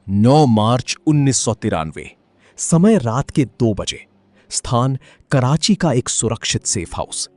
9 मार्च 1993। समय रात के 2 बजे। स्थान कराची का एक सुरक्षित सेफ हाउस।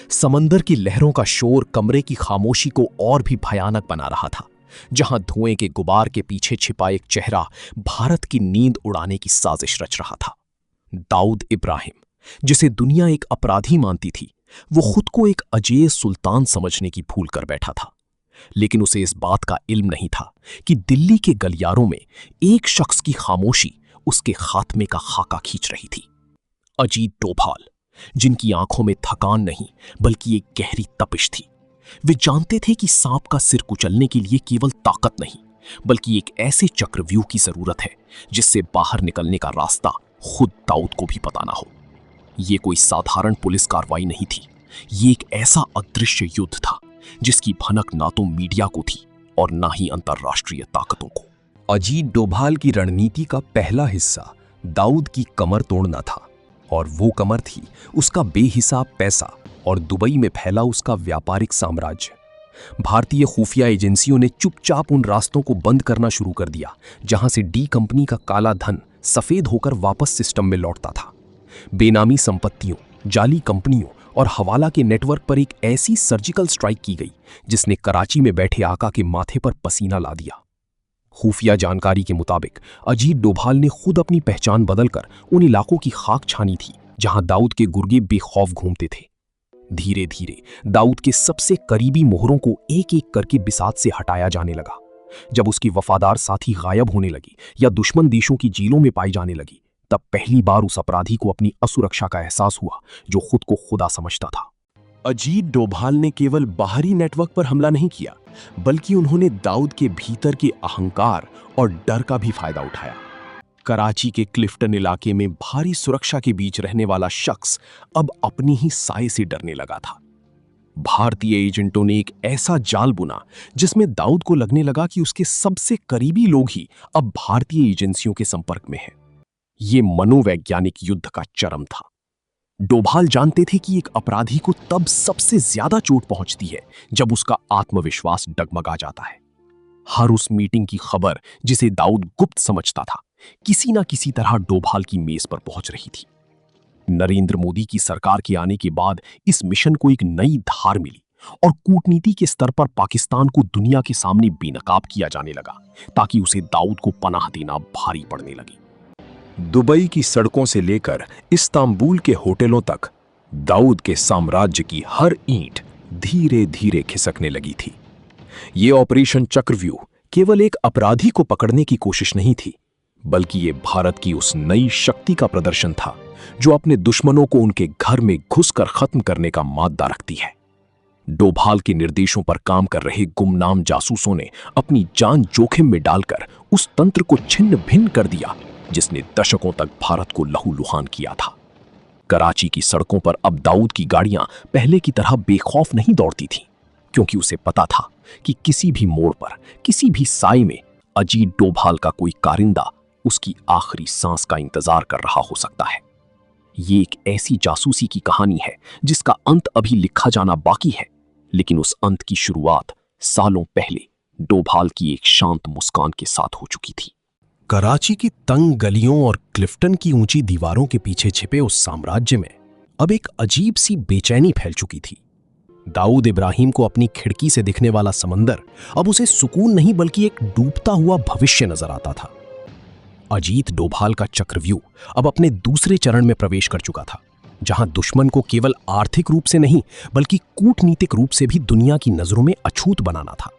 समंदर की लहरों का शोर कमरे की खामोशी को और भी भयानक बना रहा था, जहां धुएं के गुबार के पीछे छिपा एक चेहरा भारत की नींद उड़ाने की साजिश रच रहा था। दाऊद इब्राहिम, जिसे दुनिया एक अपराधी मानती थी, वो खुद को एक अजेय सुल्तान समझने की भूल कर बैठा था। लेकिन उसे इस बात का इल्म नहीं था कि दिल्ली के गलियारों में एक शख्स की खामोशी उसके खात्मे का खाका खींच रही थी। अजीत डोभाल, जिनकी आंखों में थकान नहीं बल्कि एक गहरी तपिश थी। वे जानते थे कि सांप का सिर कुचलने के लिए केवल ताकत नहीं बल्कि एक ऐसे चक्रव्यूह की जरूरत है जिससे बाहर निकलने का रास्ता खुद दाऊद को भी पता ना हो। ये कोई साधारण पुलिस कार्रवाई नहीं थी, ये एक ऐसा अदृश्य युद्ध था जिसकी भनक ना तो मीडिया को थी और ना ही अंतर्राष्ट्रीय ताकतों को। अजीत डोभाल की रणनीति का पहला हिस्सा दाऊद की कमर तोड़ना था, और वो कमर थी उसका बेहिसाब पैसा और दुबई में फैला उसका व्यापारिक साम्राज्य। भारतीय खुफिया एजेंसियों ने चुपचाप उन रास्तों को बंद करना शुरू कर दिया जहां से डी कंपनी का काला धन सफेद होकर वापस सिस्टम में लौटता था। बेनामी संपत्तियों, जाली कंपनियों और हवाला के नेटवर्क पर एक ऐसी सर्जिकल स्ट्राइक की गई जिसने कराची में बैठे आका के माथे पर पसीना ला दिया। खुफिया जानकारी के मुताबिक अजीत डोभाल ने खुद अपनी पहचान बदलकर उन इलाकों की खाक छानी थी जहां दाऊद के गुर्गे बेखौफ घूमते थे। धीरे धीरे दाऊद के सबसे करीबी मोहरों को एक एक करके बिसात से हटाया जाने लगा। जब उसकी वफादार साथी गायब होने लगी या दुश्मन देशों की जेलों में पाई जाने लगी, तब पहली बार उस अपराधी को अपनी असुरक्षा का एहसास हुआ जो खुद को खुदा समझता था। अजीत डोभाल ने केवल बाहरी नेटवर्क पर हमला नहीं किया, बल्कि उन्होंने दाऊद के भीतर के अहंकार और डर का भी फायदा उठाया। कराची के क्लिफ्टन इलाके में भारी सुरक्षा के बीच रहने वाला शख्स अब अपनी ही साए से डरने लगा था। भारतीय एजेंटों ने एक ऐसा जाल बुना जिसमें दाऊद को लगने लगा कि उसके सबसे करीबी लोग ही अब भारतीय एजेंसियों के संपर्क में हैं। ये मनोवैज्ञानिक युद्ध का चरम था। डोभाल जानते थे कि एक अपराधी को तब सबसे ज्यादा चोट पहुंचती है जब उसका आत्मविश्वास डगमगा जाता है। हर उस मीटिंग की खबर जिसे दाऊद गुप्त समझता था, किसी ना किसी तरह डोभाल की मेज पर पहुंच रही थी। नरेंद्र मोदी की सरकार के आने के बाद इस मिशन को एक नई धार मिली और कूटनीति के स्तर पर पाकिस्तान को दुनिया के सामने बेनकाब किया जाने लगा ताकि उसे दाऊद को पनाह देना भारी पड़ने लगे। दुबई की सड़कों से लेकर इस्तांबुल के होटलों तक दाऊद के साम्राज्य की हर ईंट धीरे धीरे खिसकने लगी थी। ये ऑपरेशन चक्रव्यूह केवल एक अपराधी को पकड़ने की कोशिश नहीं थी, बल्कि ये भारत की उस नई शक्ति का प्रदर्शन था जो अपने दुश्मनों को उनके घर में घुसकर खत्म करने का माद्दा रखती है। डोभाल के निर्देशों पर काम कर रहे गुमनाम जासूसों ने अपनी जान जोखिम में डालकर उस तंत्र को छिन्न भिन्न कर दिया जिसने दशकों तक भारत को लहूलुहान किया था। कराची की सड़कों पर अब दाऊद की गाड़ियां पहले की तरह बेखौफ नहीं दौड़ती थीं, क्योंकि उसे पता था कि किसी भी मोड़ पर, किसी भी साए में अजीत डोभाल का कोई कारिंदा उसकी आखिरी सांस का इंतजार कर रहा हो सकता है। ये एक ऐसी जासूसी की कहानी है जिसका अंत अभी लिखा जाना बाकी है, लेकिन उस अंत की शुरुआत सालों पहले डोभाल की एक शांत मुस्कान के साथ हो चुकी थी। कराची की तंग गलियों और क्लिफ्टन की ऊंची दीवारों के पीछे छिपे उस साम्राज्य में अब एक अजीब सी बेचैनी फैल चुकी थी। दाऊद इब्राहिम को अपनी खिड़की से दिखने वाला समंदर अब उसे सुकून नहीं बल्कि एक डूबता हुआ भविष्य नजर आता था। अजीत डोभाल का चक्रव्यूह अब अपने दूसरे चरण में प्रवेश कर चुका था, जहां दुश्मन को केवल आर्थिक रूप से नहीं बल्कि कूटनीतिक रूप से भी दुनिया की नजरों में अछूत बनाना था।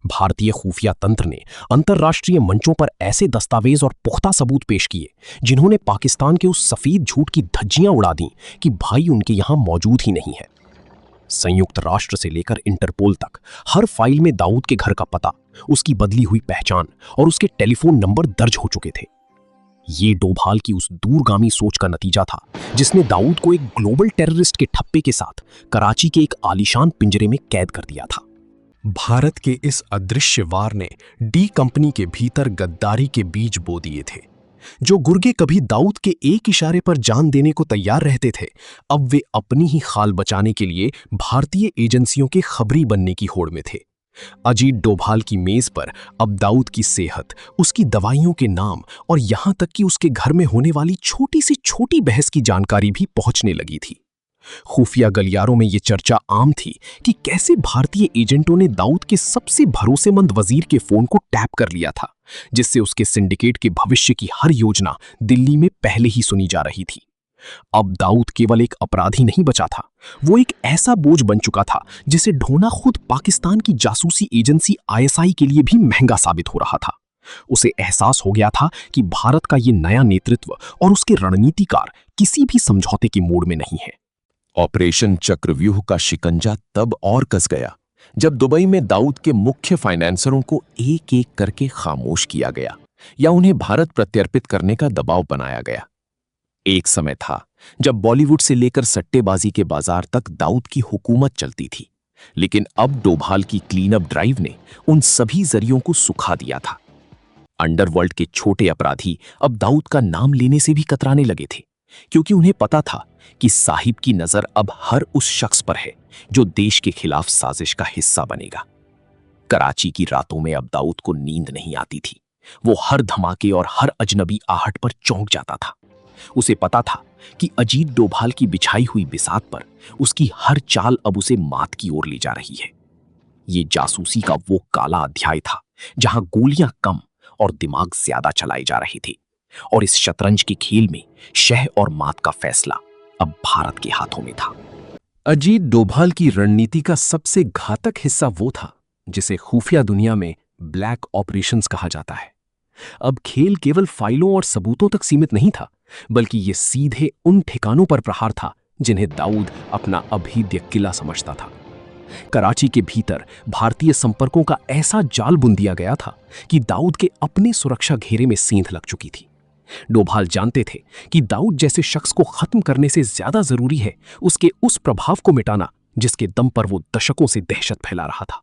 भारतीय खुफिया तंत्र ने अंतर्राष्ट्रीय मंचों पर ऐसे दस्तावेज और पुख्ता सबूत पेश किए जिन्होंने पाकिस्तान के उस सफेद झूठ की धज्जियां उड़ा दी कि भाई उनके यहां मौजूद ही नहीं है। संयुक्त राष्ट्र से लेकर इंटरपोल तक हर फाइल में दाऊद के घर का पता, उसकी बदली हुई पहचान और उसके टेलीफोन नंबर दर्ज हो चुके थे। ये डोभाल की उस दूरगामी सोच का नतीजा था जिसने दाऊद को एक ग्लोबल टेररिस्ट के ठप्पे के साथ कराची के एक आलीशान पिंजरे में कैद कर दिया था। भारत के इस अदृश्य वार ने डी कंपनी के भीतर गद्दारी के बीज बो दिए थे। जो गुर्गे कभी दाऊद के एक इशारे पर जान देने को तैयार रहते थे, अब वे अपनी ही खाल बचाने के लिए भारतीय एजेंसियों के खबरी बनने की होड़ में थे। अजीत डोभाल की मेज पर अब दाऊद की सेहत, उसकी दवाइयों के नाम और यहां तक कि उसके घर में होने वाली छोटी से छोटी बहस की जानकारी भी पहुंचने लगी थी। खुफिया गलियारों में यह चर्चा आम थी कि कैसे भारतीय एजेंटों ने दाऊद के सबसे भरोसेमंद वजीर के फोन को टैप कर लिया था, जिससे उसके सिंडिकेट के भविष्य की हर योजना दिल्ली में पहले ही सुनी जा रही थी। अब दाऊद केवल एक अपराधी नहीं बचा था, वो एक ऐसा बोझ बन चुका था जिसे ढोना खुद पाकिस्तान की जासूसी एजेंसी आईएसआई के लिए भी महंगा साबित हो रहा था। उसे एहसास हो गया था कि भारत का ये नया नेतृत्व और उसके रणनीतिकार किसी भी समझौते के मूड में नहीं है। ऑपरेशन चक्रव्यूह का शिकंजा तब और कस गया जब दुबई में दाऊद के मुख्य फाइनेंसरों को एक एक करके खामोश किया गया या उन्हें भारत प्रत्यर्पित करने का दबाव बनाया गया। एक समय था जब बॉलीवुड से लेकर सट्टेबाजी के बाजार तक दाऊद की हुकूमत चलती थी, लेकिन अब डोभाल की क्लीन अप ड्राइव ने उन सभी जरियों को सुखा दिया था। अंडरवर्ल्ड के छोटे अपराधी अब दाऊद का नाम लेने से भी कतराने लगे थे, क्योंकि उन्हें पता था कि साहिब की नजर अब हर उस शख्स पर है जो देश के खिलाफ साजिश का हिस्सा बनेगा। कराची की रातों में अब दाऊद को नींद नहीं आती थी। वो हर धमाके और हर अजनबी आहट पर चौंक जाता था। उसे पता था कि अजीत डोभाल की बिछाई हुई बिसात पर उसकी हर चाल अब उसे मात की ओर ले जा रही है। ये जासूसी का वो काला अध्याय था जहां गोलियां कम और दिमाग ज्यादा चलाए जा रहे थे, और इस शतरंज के खेल में शह और मात का फैसला अब भारत के हाथों में था। अजीत डोभाल की रणनीति का सबसे घातक हिस्सा वो था जिसे खुफिया दुनिया में ब्लैक ऑपरेशंस कहा जाता है। अब खेल केवल फाइलों और सबूतों तक सीमित नहीं था, बल्कि ये सीधे उन ठिकानों पर प्रहार था जिन्हें दाऊद अपना अभेद्य किला समझता था। कराची के भीतर भारतीय संपर्कों का ऐसा जाल बुन दिया गया था कि दाऊद के अपने सुरक्षा घेरे में सेंध लग चुकी थी। डोभाल जानते थे कि दाऊद जैसे शख्स को खत्म करने से ज्यादा जरूरी है उसके उस प्रभाव को मिटाना जिसके दम पर वो दशकों से दहशत फैला रहा था।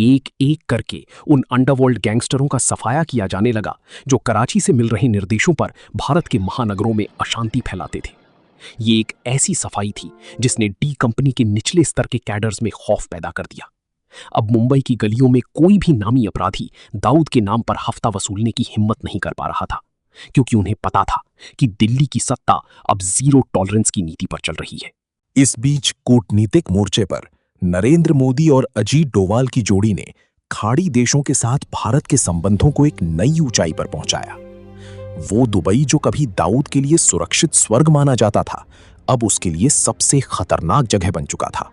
एक एक करके उन अंडरवर्ल्ड गैंगस्टरों का सफाया किया जाने लगा जो कराची से मिल रहे निर्देशों पर भारत के महानगरों में अशांति फैलाते थे। ये एक ऐसी सफाई थी जिसने डी कंपनी के निचले स्तर के कैडर्स में खौफ पैदा कर दिया। अब मुंबई की गलियों में कोई भी नामी अपराधी दाऊद के नाम पर हफ्ता वसूलने की हिम्मत नहीं कर पा रहा था, क्योंकि उन्हें पता था कि दिल्ली की सत्ता अब जीरो टॉलरेंस की नीति पर चल रही है। इस बीच कूटनीतिक मोर्चे पर नरेंद्र मोदी और अजीत डोभाल की जोड़ी ने खाड़ी देशों के साथ भारत के संबंधों को एक नई ऊंचाई पर पहुंचाया। वो दुबई जो कभी दाऊद के लिए सुरक्षित स्वर्ग माना जाता था, अब उसके लिए सबसे खतरनाक जगह बन चुका था।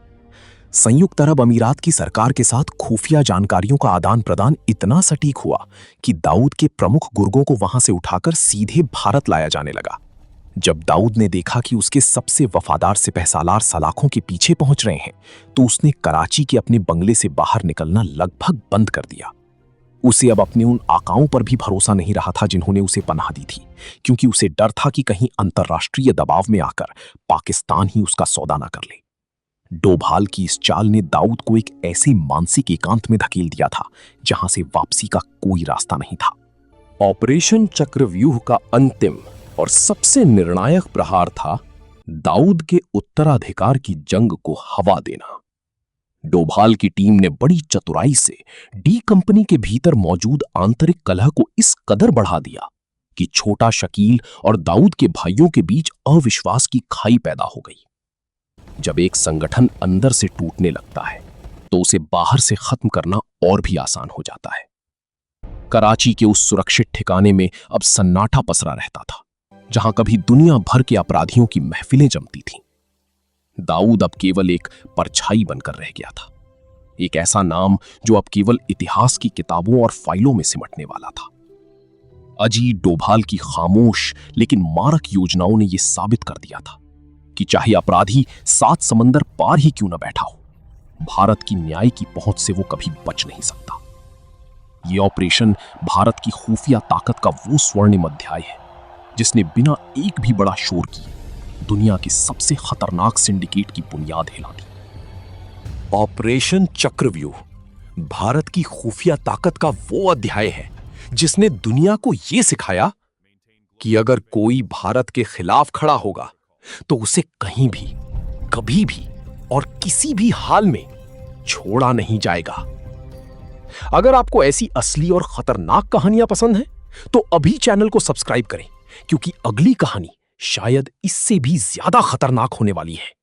संयुक्त अरब अमीरात की सरकार के साथ खुफिया जानकारियों का आदान प्रदान इतना सटीक हुआ कि दाऊद के प्रमुख गुर्गों को वहां से उठाकर सीधे भारत लाया जाने लगा। जब दाऊद ने देखा कि उसके सबसे वफादार सिपहसालार सलाखों के पीछे पहुंच रहे हैं, तो उसने कराची के अपने बंगले से बाहर निकलना लगभग बंद कर दिया। उसे अब अपने उन आकाओं पर भी भरोसा नहीं रहा था जिन्होंने उसे पनाह दी थी, क्योंकि उसे डर था कि कहीं अंतर्राष्ट्रीय दबाव में आकर पाकिस्तान ही उसका सौदा न कर ले। डोभाल की इस चाल ने दाऊद को एक ऐसे मानसिक एकांत में धकेल दिया था जहां से वापसी का कोई रास्ता नहीं था। ऑपरेशन चक्रव्यूह का अंतिम और सबसे निर्णायक प्रहार था दाऊद के उत्तराधिकार की जंग को हवा देना। डोभाल की टीम ने बड़ी चतुराई से डी कंपनी के भीतर मौजूद आंतरिक कलह को इस कदर बढ़ा दिया कि छोटा शकील और दाऊद के भाइयों के बीच अविश्वास की खाई पैदा हो गई। जब एक संगठन अंदर से टूटने लगता है तो उसे बाहर से खत्म करना और भी आसान हो जाता है। कराची के उस सुरक्षित ठिकाने में अब सन्नाटा पसरा रहता था, जहां कभी दुनिया भर के अपराधियों की महफिलें जमती थीं। दाऊद अब केवल एक परछाई बनकर रह गया था, एक ऐसा नाम जो अब केवल इतिहास की किताबों और फाइलों में सिमटने वाला था। अजीत डोभाल की खामोश लेकिन मारक योजनाओं ने यह साबित कर दिया था कि चाहे अपराधी 7 समंदर पार ही क्यों न बैठा हो, भारत की न्याय की पहुंच से वो कभी बच नहीं सकता। यह ऑपरेशन भारत की खुफिया ताकत का वो स्वर्णिम अध्याय है जिसने बिना एक भी बड़ा शोर किए दुनिया के सबसे खतरनाक सिंडिकेट की बुनियाद हिला दी। ऑपरेशन चक्रव्यूह भारत की खुफिया ताकत का वो अध्याय है जिसने दुनिया को यह सिखाया कि अगर कोई भारत के खिलाफ खड़ा होगा तो उसे कहीं भी, कभी भी और किसी भी हाल में छोड़ा नहीं जाएगा। अगर आपको ऐसी असली और खतरनाक कहानियां पसंद हैं, तो अभी चैनल को सब्सक्राइब करें, क्योंकि अगली कहानी शायद इससे भी ज्यादा खतरनाक होने वाली है।